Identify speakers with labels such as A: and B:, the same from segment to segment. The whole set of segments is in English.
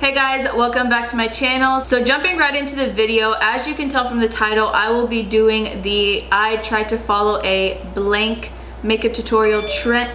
A: Hey guys, welcome back to my channel. So jumping right into the video, as you can tell from the title, I will be doing I tried to follow a blank makeup tutorial trend.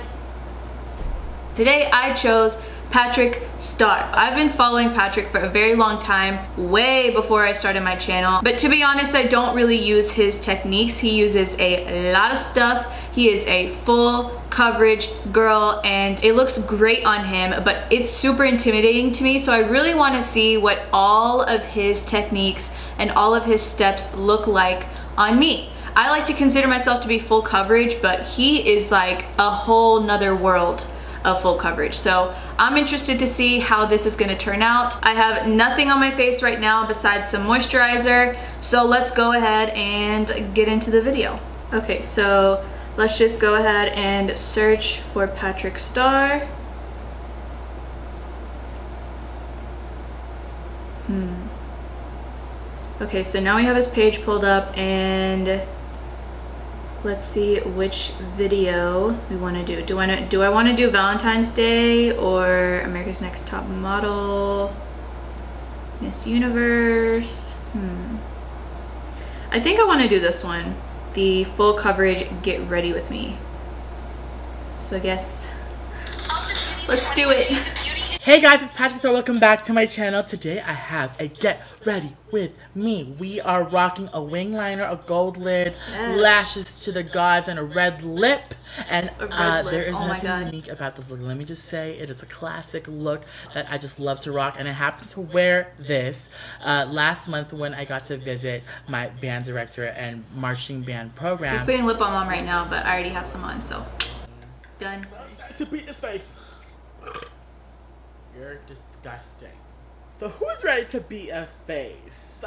A: Today I chose Patrick Star. I've been following Patrick for a very long time, way before I started my channel. But to be honest, I don't really use his techniques. He uses a lot of stuff. He is a full coverage girl and it looks great on him, but it's super intimidating to me. So I really want to see what all of his techniques and all of his steps look like on me. I like to consider myself to be full coverage, but he is like a whole nother world of full coverage. So I'm interested to see how this is going to turn out. I have nothing on my face right now besides some moisturizer. So let's go ahead and get into the video. Okay, so let's just go ahead and search for Patrick Star. Okay, so now we have his page pulled up and let's see which video we want to do. Do I want to do Valentine's Day or America's Next Top Model, Miss Universe? I think I want to do this one, the full coverage Get Ready With Me. So I guess let's do it.
B: Hey guys, it's Patrick Star. Welcome back to my channel. Today I have a Get Ready With Me. We are rocking a wing liner, a gold lid, lashes to the gods, and a red lip. And there is nothing unique about this look. Let me just say it is a classic look that I just love to rock. And I happened to wear this last month when I got to visit my band director and marching band program.
A: He's putting lip balm on right now, but I already have some on, so done.
B: To beat his face. You're disgusting. So who's ready to beat a face?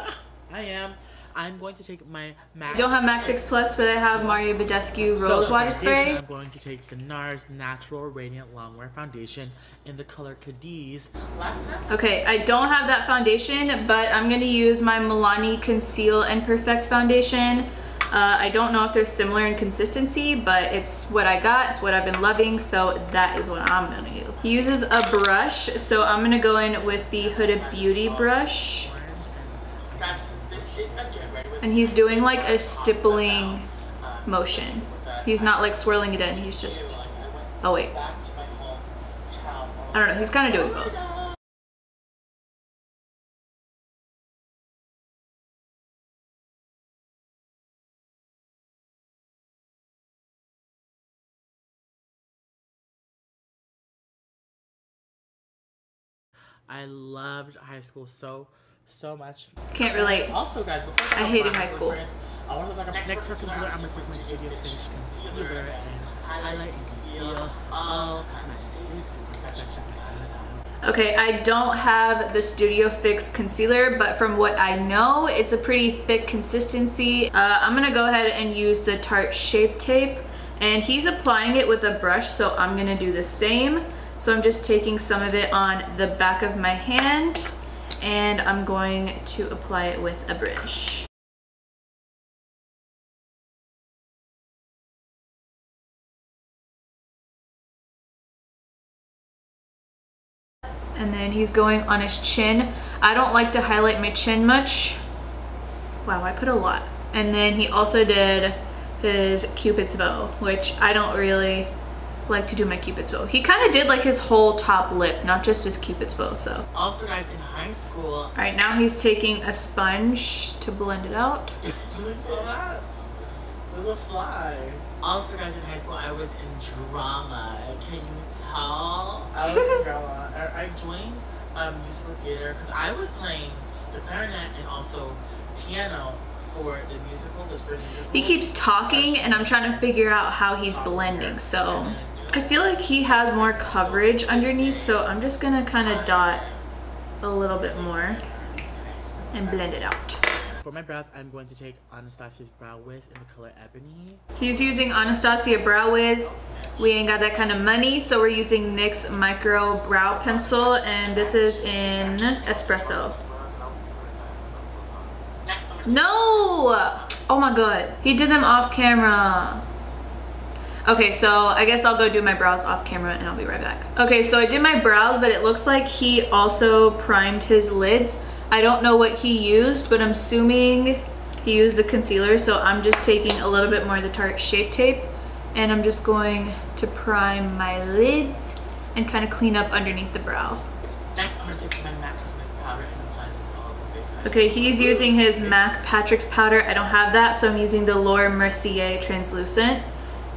B: I am. I'm going to take my MAC.
A: I don't have MAC Fix Plus, but I have Mario Badescu Rose Water Spray.
B: I'm going to take the NARS Natural Radiant Longwear Foundation in the color Cadiz.
A: Okay, I don't have that foundation, but I'm going to use my Milani Conceal and Perfect foundation. I don't know if they're similar in consistency, but it's what I got, it's what I've been loving, so that is what I'm gonna use. He uses a brush, so I'm gonna go in with the Huda Beauty brush. And he's doing like a stippling motion. He's not like swirling it in, he's just, oh wait. I don't know, he's kind of doing both.
B: I loved high school so much.
A: Can't relate.
B: Also, guys, before
A: I hated high school.
B: I want to talk about next for concealer. I'm gonna take my Studio Finish concealer and highlight and conceal all my mistakes and imperfections.
A: Okay, I don't have the Studio Fix concealer, but from what I know, it's a pretty thick consistency. I'm gonna go ahead and use the Tarte Shape Tape, and he's applying it with a brush, so I'm gonna do the same. So I'm just taking some of it on the back of my hand and I'm going to apply it with a brush. And then he's going on his chin. I don't like to highlight my chin much. Wow, I put a lot. And then he also did his Cupid's bow, which I don't really like to do my Cupid's bow. He kind of did like his whole top lip, not just his Cupid's bow. So
B: also, guys, in high school,
A: all right, now he's taking a sponge to blend it out.
B: You saw that? There's a fly. Also, guys, in high school I was in drama. Can you tell? I was in drama. I joined musical theater because I was playing the clarinet and also piano for the musicals, the spring musicals.
A: He keeps talking and I'm trying to figure out how he's blending, so I feel like he has more coverage underneath, so I'm just gonna kind of dot a little bit more and blend it out.
B: For my brows, I'm going to take Anastasia's Brow Wiz in the color Ebony.
A: He's using Anastasia Brow Wiz. We ain't got that kind of money, so we're using NYX Micro Brow Pencil, and this is in Espresso. No! Oh my god. He did them off camera. Okay, so I guess I'll go do my brows off camera and I'll be right back. Okay, so I did my brows, but it looks like he also primed his lids. I don't know what he used, but I'm assuming he used the concealer, so I'm just taking a little bit more of the Tarte Shape Tape and I'm just going to prime my lids and kind of clean up underneath the brow.
B: Next, I'm going to take my MAC Cosmetics powder and apply this all over the face.
A: Okay, he's using his MAC Patrick's powder. I don't have that, so I'm using the Laura Mercier Translucent.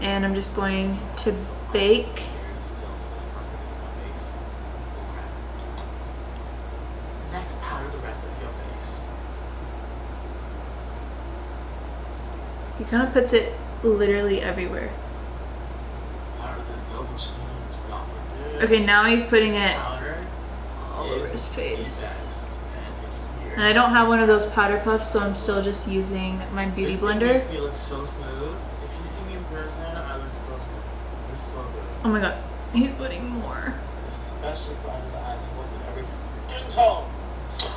A: And I'm just going to bake.
B: Next, powder the rest of your face.
A: He kind of puts it literally everywhere. Okay, now he's putting it all over his face. And I don't have one of those powder puffs, so I'm still just using my beauty blender.
B: Makes me look so smooth. If you see me in person, I look so smooth. It's so good.
A: Oh my god, he's putting more.
B: Especially for under the eyes and most of every skin tone.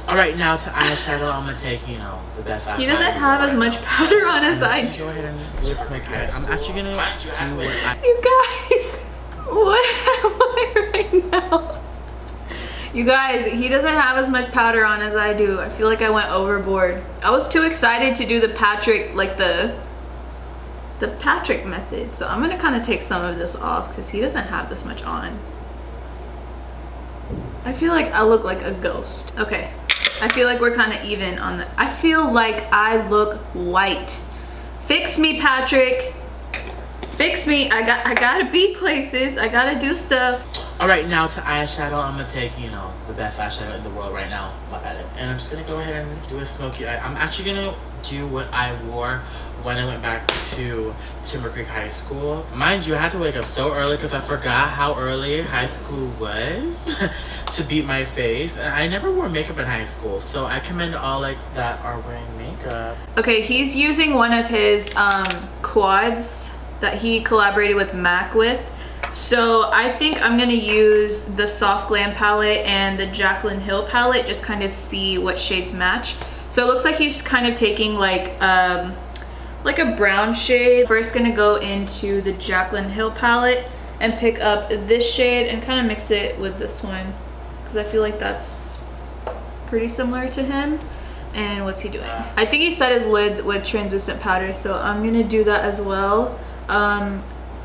B: Alright, now to eyeshadow, I'm gonna take, you know, the best eyeshadow.
A: He doesn't have as much powder on as I do.
B: Go ahead and just make it. I'm actually gonna do what I...
A: You guys, what am I right now? You guys, he doesn't have as much powder on as I do. I feel like I went overboard. I was too excited to do the Patrick, like the Patrick method. So I'm gonna kind of take some of this off because he doesn't have this much on. I feel like I look like a ghost. Okay, I feel like we're kind of even on the, I feel like I look white. Fix me, Patrick. Fix me. I gotta be places. I gotta do stuff.
B: Alright, now to eyeshadow, I'm gonna take, you know, the best eyeshadow in the world right now, my palette. And I'm just gonna go ahead and do a smoky eye. I'm actually gonna do what I wore when I went back to Timber Creek High School. Mind you, I had to wake up so early because I forgot how early high school was to beat my face. And I never wore makeup in high school, so I commend all like that are wearing makeup.
A: Okay, he's using one of his quads that he collaborated with MAC with. So I think I'm gonna use the Soft Glam palette and the Jaclyn Hill palette, just kind of see what shades match. So it looks like he's kind of taking like a brown shade. First gonna go into the Jaclyn Hill palette and pick up this shade and kind of mix it with this one because I feel like that's pretty similar to him. And what's he doing? I think he set his lids with translucent powder, so I'm gonna do that as well.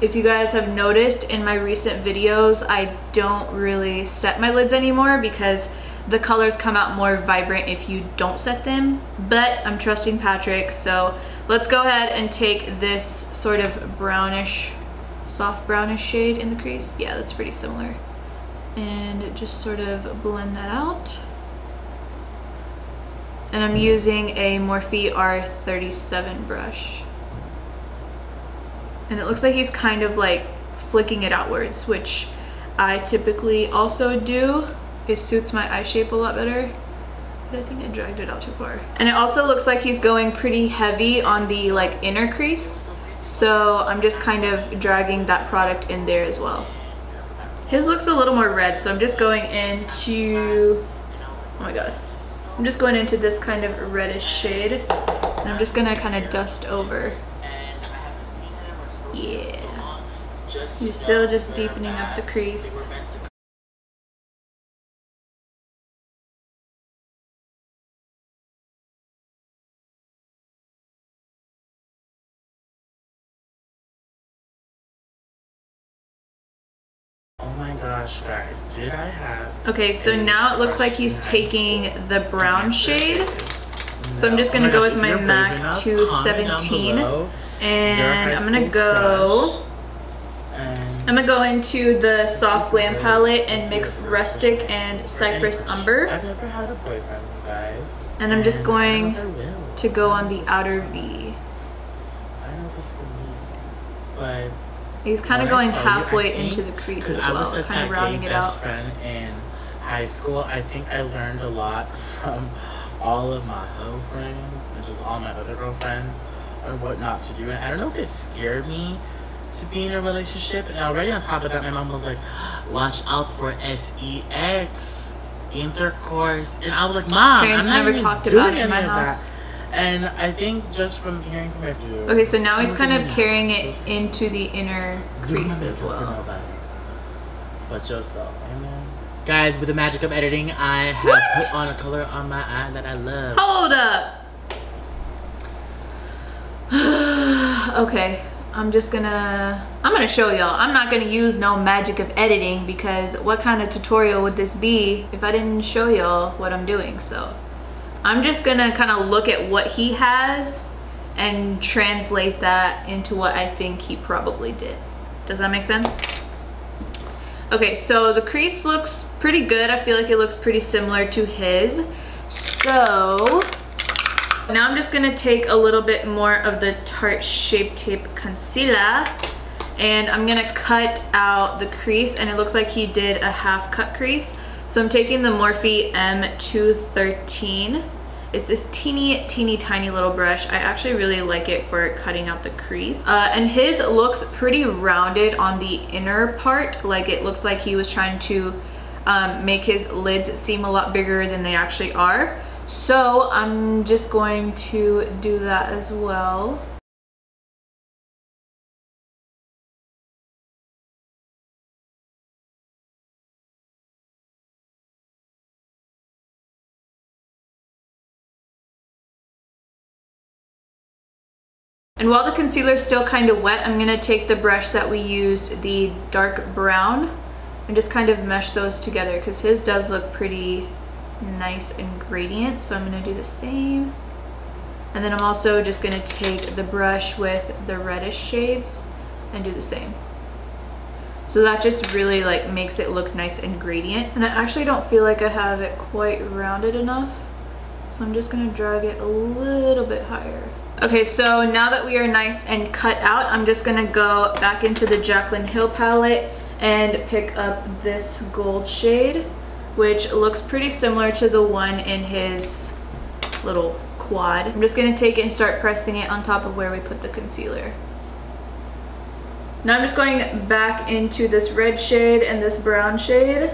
A: If you guys have noticed in my recent videos, I don't really set my lids anymore because the colors come out more vibrant if you don't set them, but I'm trusting Patrick. So let's go ahead and take this sort of brownish, soft brownish shade in the crease. Yeah, that's pretty similar. And just sort of blend that out. And I'm using a Morphe R37 brush. And it looks like he's kind of like flicking it outwards, which I typically also do. It suits my eye shape a lot better, but I think I dragged it out too far. And it also looks like he's going pretty heavy on the like inner crease. So I'm just kind of dragging that product in there as well. His looks a little more red, so I'm just going into, oh my god. I'm just going into this kind of reddish shade. And I'm just gonna kind of dust over. Yeah, he's still just deepening up the crease.
B: Oh my gosh, guys, did I have...
A: Okay, so now it looks like he's taking the brown shade. So I'm just gonna go with my MAC 217. And I'm gonna go into the Soft Glam palette and mix Rustic and Cypress Umber.
B: I've never had a boyfriend, guys.
A: And I'm just going to go on the outer V.
B: I don't know if it's for me, but
A: he's kind of going halfway into the crease as well, kind of rounding it out.
B: Friend in high school, I think I learned a lot from all of my hoe friends and just all my other girlfriends or what not to do. And I don't know if it scared me to be in a relationship. And already on top of that, my mom was like, watch out for sex, intercourse. And I was like, Mom,
A: Parents
B: I'm not
A: never
B: even
A: talked
B: doing
A: about it in my
B: any of
A: house.
B: that. And I think just from hearing from my dude.
A: Okay, so now he's kind of carrying it into the inner crease as well.
B: But yourself, amen. Guys, with the magic of editing, I have put on a color on my eye that I love.
A: Hold up. Okay, I'm gonna show y'all. I'm not gonna use no magic of editing because what kind of tutorial would this be if I didn't show y'all what I'm doing? So I'm just gonna kind of look at what he has and translate that into what I think he probably did. Does that make sense? Okay, so the crease looks pretty good. I feel like it looks pretty similar to his. So now I'm just gonna take a little bit more of the Tarte Shape Tape Concealer and I'm gonna cut out the crease, and it looks like he did a half cut crease. So I'm taking the Morphe M213. It's this teeny tiny little brush. I actually really like it for cutting out the crease. And his looks pretty rounded on the inner part. Like it looks like he was trying to make his lids seem a lot bigger than they actually are. So I'm just going to do that as well. And while the concealer is still kind of wet, I'm gonna take the brush that we used, the dark brown, and just kind of mesh those together because his does look pretty nice and gradient. So I'm gonna do the same. And then I'm also just gonna take the brush with the reddish shades and do the same. So that just really like makes it look nice and gradient. And I actually don't feel like I have it quite rounded enough. So I'm just gonna drag it a little bit higher. Okay, so now that we are nice and cut out, I'm just gonna go back into the Jaclyn Hill palette and pick up this gold shade, which looks pretty similar to the one in his little quad. I'm just gonna take it and start pressing it on top of where we put the concealer. Now I'm just going back into this red shade and this brown shade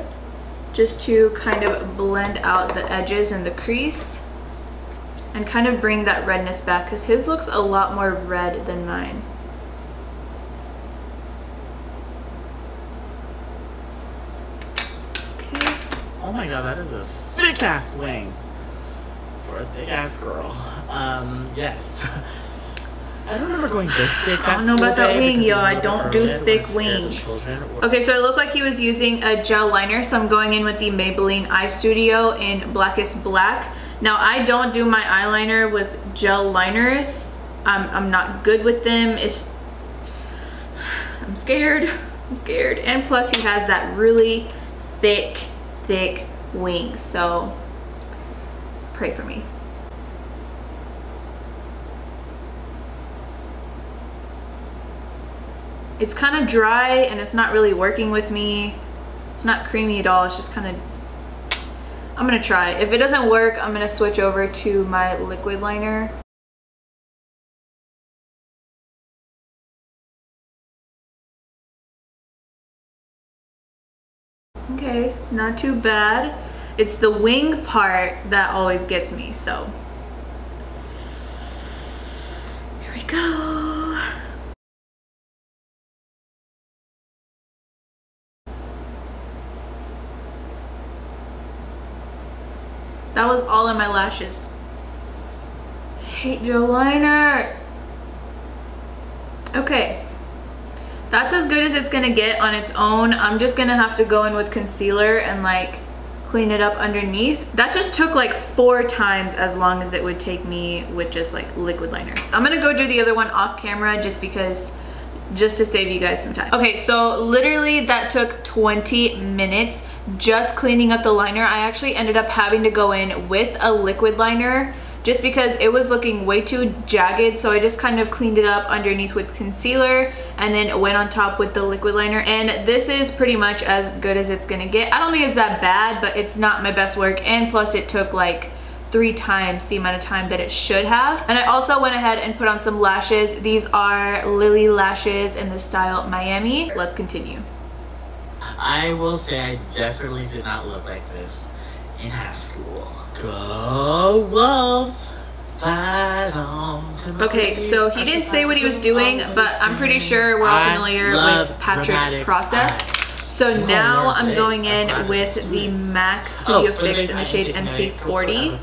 A: just to kind of blend out the edges and the crease and kind of bring that redness back because his looks a lot more red than mine. Okay.
B: Oh my god, that is a thick ass wing for a thick ass girl. Yes. I don't remember going this thick.
A: I don't know about that wing, yo. I don't do thick wings. Okay, so it looked like he was using a gel liner, so I'm going in with the Maybelline Eye Studio in Blackest Black. Now, I don't do my eyeliner with gel liners. I'm not good with them. I'm scared. And plus, he has that really thick wing. So, pray for me. It's kind of dry and it's not really working with me. It's not creamy at all. It's just kind of, I'm gonna try. If it doesn't work, I'm gonna switch over to my liquid liner. Okay, not too bad. It's the wing part that always gets me, so. Here we go. That was all in my lashes. I hate gel liners. Okay, that's as good as it's gonna get on its own. I'm just gonna have to go in with concealer and like clean it up underneath. That just took like 4 times as long as it would take me with just like liquid liner. I'm gonna go do the other one off camera just to save you guys some time. Okay, so literally that took 20 minutes just cleaning up the liner. I actually ended up having to go in with a liquid liner just because it was looking way too jagged, so I just kind of cleaned it up underneath with concealer and then went on top with the liquid liner, and this is pretty much as good as it's gonna get. I don't think it's that bad, but it's not my best work, and plus it took like 3 times the amount of time that it should have. And I also went ahead and put on some lashes. These are Lily lashes in the style Miami. Let's continue.
B: I will say I definitely did not look like this in high school. Go Wolves! Fight!
A: Okay, so he didn't say what he was doing, but I'm pretty sure we're all familiar with Patrick's process. So now I'm going in with the MAC Studio Fix in the shade NC40.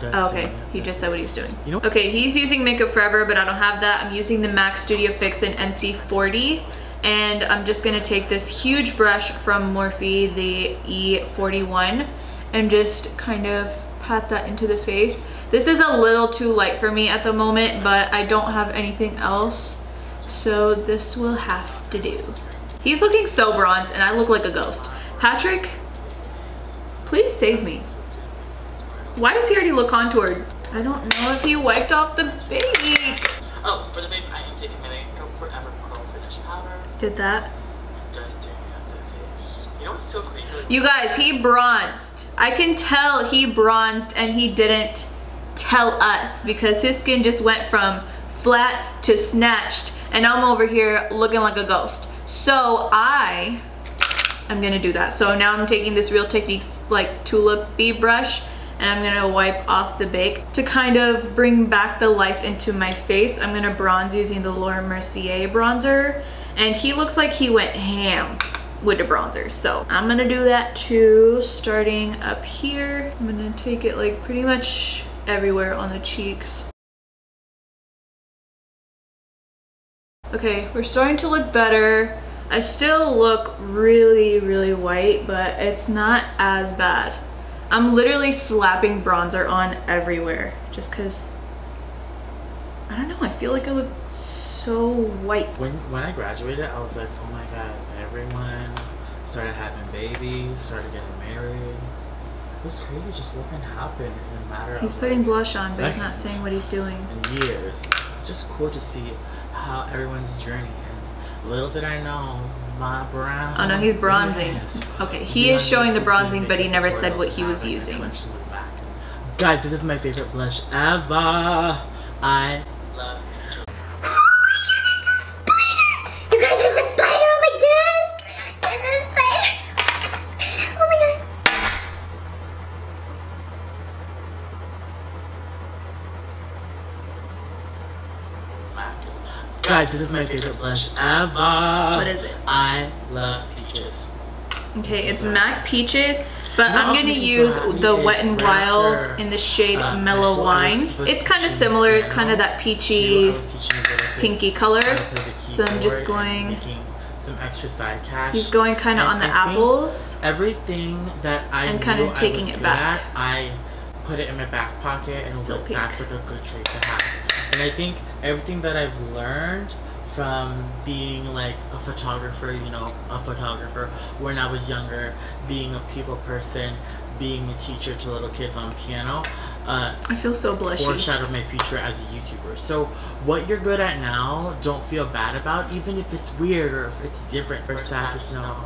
A: Okay, he just said what he's doing. Okay, he's using Makeup Forever, but I don't have that. I'm using the MAC Studio Fix in NC40. And I'm just gonna take this huge brush from Morphe, the E41, and just kind of pat that into the face. This is a little too light for me at the moment, but I don't have anything else, so this will have to do. He's looking so bronzed and I look like a ghost. Patrick, please save me. Why does he already look contoured? I don't know if he wiped off the bake.
B: Oh, for the face, I am taking my Makeup Forever Pro Finish Powder.
A: Did that?
B: Just taking out the face. You know what's so crazy?
A: You guys, he bronzed. I can tell he bronzed and he didn't tell us because his skin just went from flat to snatched and I'm over here looking like a ghost. So I'm gonna do that. So now I'm taking this Real Techniques like tulipy brush and I'm gonna wipe off the bake to kind of bring back the life into my face. I'm gonna bronze using the Laura Mercier bronzer, and he looks like he went ham with the bronzer. So I'm gonna do that too, starting up here. I'm gonna take it like pretty much everywhere on the cheeks. Okay, we're starting to look better. I still look really, really white, but it's not as bad. I'm literally slapping bronzer on everywhere just because, I don't know, I feel like I look so white.
B: When I graduated, I was like, oh my god, everyone started having babies, started getting married. It was crazy just what can happen in a matter of
A: He's putting blush on, but he's not saying what he's doing.
B: In years. It's just cool to see how everyone's journey. And little did I know, my brown.
A: Oh no, he's bronzing. Okay, he is showing the bronzing, but he never said what he was using.
B: Guys, this is my favorite blush ever. I love it.
C: You guys, there's a spider on my desk. There's a spider. Oh my god.
B: Guys, this is my favorite blush ever.
A: What is it?
B: I love peaches.
A: Okay, it's MAC Peaches, but I'm gonna use the Wet n Wild in the shade Mellow Wine. It's kind of similar. It's kind of that peachy, pinky color. So I'm just going.
B: Some extra side cash.
A: He's going kind of on the apples.
B: Everything that I
A: and kind of taking it back.
B: I put it in my back pocket, and that's like a good trait to have. And I think everything that I've learned from being like a photographer, you know, when I was younger, being a people person, being a teacher to little kids on piano,
A: I feel so blushy.
B: Foreshadowed my future as a YouTuber. So what you're good at now, don't feel bad about, even if it's weird or if it's different or sad. Just know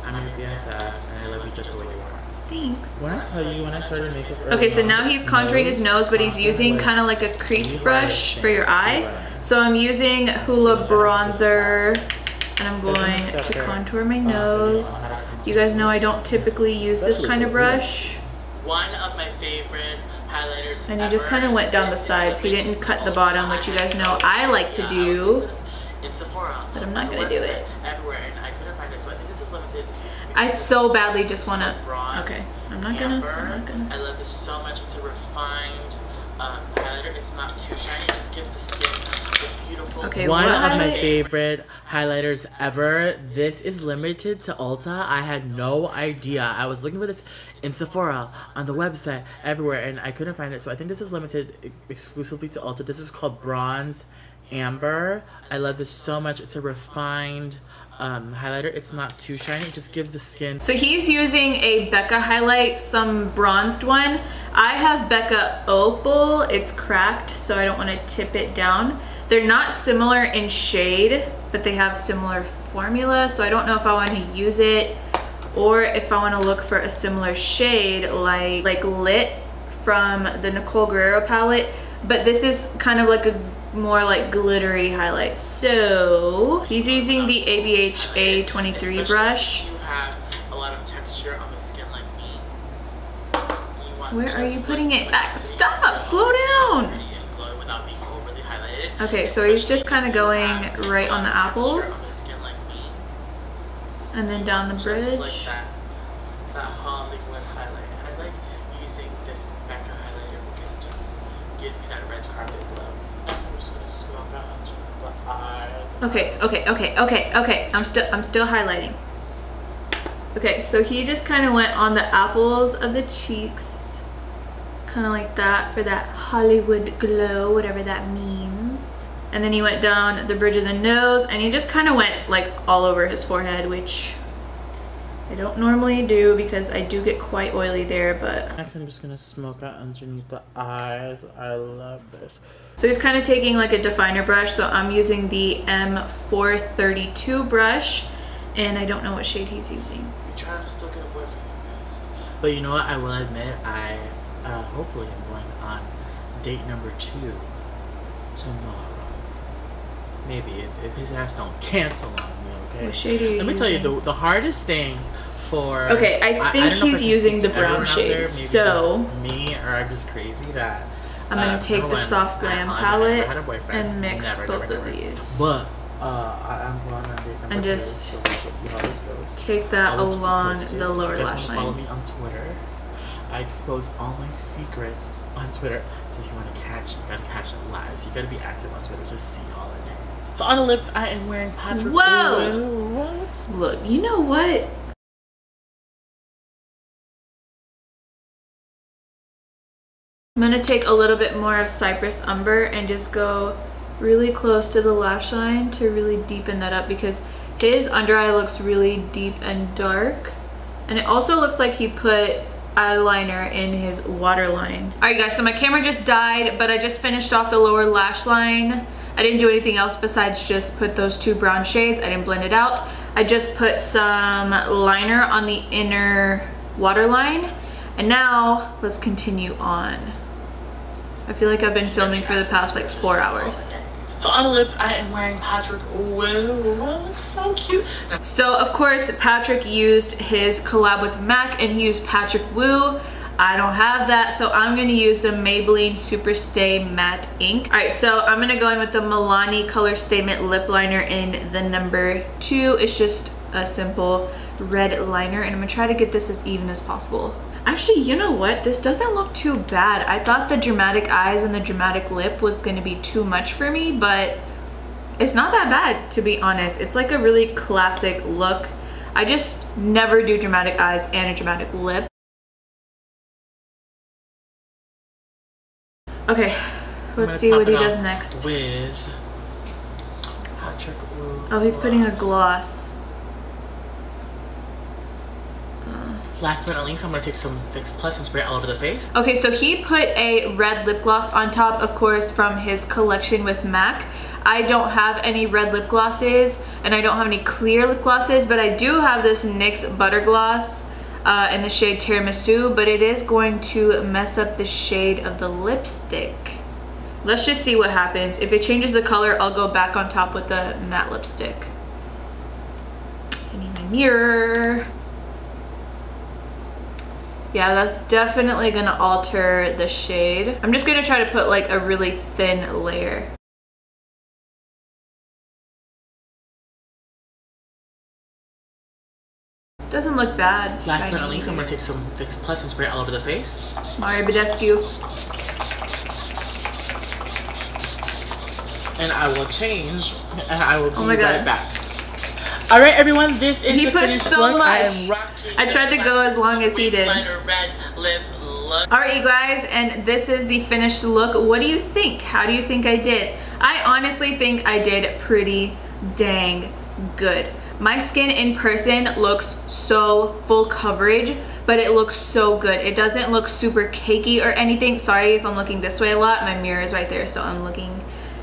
B: I'm your BFF and I love you just the way you are.
A: Thanks.
B: When I tell you, when I started makeup early
A: okay, so now he's contouring his nose, but he's using kind of like a crease brush for your eye. So I'm using Hoola bronzer, and I'm going to contour my nose. You guys know I don't typically use this kind of brush.
B: One of my favorite highlighters.
A: And he just kind of went down the sides. He didn't cut the bottom, which you guys know I like to do. But I'm not gonna do it. I so badly just wanna. Okay, I'm not gonna.
B: I love this so much. It's a refined highlighter. It's not too shiny. It just gives the skin a beautiful.
A: Okay,
B: one of my favorite highlighters ever. This is limited to Ulta. I had no idea. I was looking for this in Sephora, on the website, everywhere, and I couldn't find it. So I think this is limited exclusively to Ulta. This is called Bronzed Amber. I love this so much. It's a refined highlighter. It's not too shiny. It just gives the skin.
A: So he's using a Becca highlight, some bronzed one. I have Becca Opal. It's cracked, so I don't want to tip it down. They're not similar in shade, but they have similar formula, so I don't know if I want to use it or if I want to look for a similar shade like Lit from the Nicole Guerrero palette, but this is kind of like a more like glittery highlight. So he's using the ABH A23 brush.
B: You have a lot of texture on the skin like me. You
A: Where are you putting it back? Stop! Slow down! Okay, so he's just kind of going right on the apples. And then down the bridge.
B: That Hollywood highlight. I like using this Becca highlighter because it just gives me that red carpet glow. Next, I'm just gonna smoke out the eyes.
A: Okay. I'm still highlighting. Okay, so he just kind of went on the apples of the cheeks, kind of like that for that Hollywood glow, whatever that means. And then he went down the bridge of the nose, and he just kind of went like all over his forehead, which I don't normally do because I do get quite oily there, but...
B: Next, I'm just gonna smoke out underneath the eyes. I love this.
A: So he's kind of taking like a definer brush, so I'm using the M432 brush, and I don't know what shade he's using.
B: I'm trying to still get a boyfriend, you guys. But you know what? I will admit, I hopefully am going on date number 2 tomorrow. Maybe if his ass don't cancel on me, okay?
A: What shade are you
B: Let me tell you, the hardest thing for...
A: Okay, I think he's using the brown shade, so...
B: me, or I'm just crazy that...
A: I'm gonna take the soft Glam palette and mix both of these.
B: But, I'm going on date number 2,
A: just
B: so we'll see how this goes.
A: take that along the lower lash
B: Follow
A: line.
B: me on Twitter. I expose all my secrets on Twitter. So if you want to catch, you gotta catch it live. So you gotta be active on Twitter to see all of it. So on the lips, I am wearing Patrick.
A: Whoa! Look, you know what? I'm gonna take a little bit more of Cypress Umber and just go really close to the lash line to really deepen that up, because his under eye looks really deep and dark, and it also looks like he put eyeliner in his waterline. Alright guys, so my camera just died, but I just finished off the lower lash line. I didn't do anything else besides just put those 2 brown shades. I didn't blend it out. I just put some liner on the inner waterline, and now let's continue on. I feel like I've been filming for the past like 4 hours.
B: So on the lips, I am wearing Patrick. Ooh, looks so cute.
A: So of course, Patrick used his collab with MAC, and he used Patrick Woo. I don't have that, so I'm gonna use the Maybelline Superstay Matte Ink. All right, so I'm gonna go in with the Milani Color Statement Lip Liner in the number 2. It's just a simple red liner, and I'm gonna try to get this as even as possible. Actually, you know what? This doesn't look too bad. I thought the dramatic eyes and the dramatic lip was gonna be too much for me, but it's not that bad, to be honest. It's like a really classic look. I just never do dramatic eyes and a dramatic lip. Okay, let's see what he does next.
B: With Patrick.
A: Oh, he's putting a gloss.
B: Last but not least, I'm gonna take some Fix Plus and spray it all over the face.
A: Okay, so he put a red lip gloss on top, of course, from his collection with MAC. I don't have any red lip glosses, and I don't have any clear lip glosses, but I do have this NYX Butter Gloss in the shade Tiramisu, but it is going to mess up the shade of the lipstick. Let's just see what happens. If it changes the color, I'll go back on top with the matte lipstick. I need my mirror. Yeah, that's definitely gonna alter the shade. I'm just gonna try to put like a really thin layer. Doesn't look bad.
B: Last but not least, I'm gonna take some Fix Plus and spray it all over the face.
A: Mario Badescu.
B: And I will change, and I will be
A: Oh my God.
B: right back. All right, everyone, this is
A: He
B: the
A: put
B: finished
A: so
B: look.
A: much. I tried to go as long as he did.
B: Red lip look.
A: All right, you guys, and this is the finished look. What do you think? How do you think I did? I honestly think I did pretty dang good. My skin in person looks so full coverage, but it looks so good. It doesn't look super cakey or anything. Sorry if I'm looking this way a lot. My mirror is right there, so I'm looking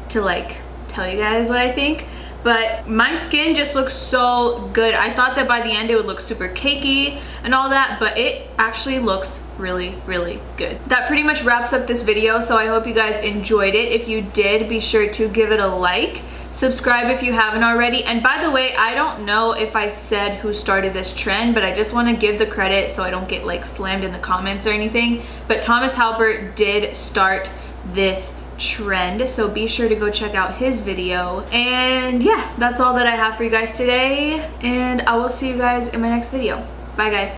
A: to like tell you guys what I think. But my skin just looks so good. I thought that by the end it would look super cakey and all that, but it actually looks really, really good. That pretty much wraps up this video, so I hope you guys enjoyed it. If you did, be sure to give it a like, subscribe if you haven't already. And by the way, I don't know if I said who started this trend, but I just want to give the credit so I don't get like slammed in the comments or anything. But Thomas Halpert did start this trend, so be sure to go check out his video. And yeah, that's all that I have for you guys today, and I will see you guys in my next video. Bye guys.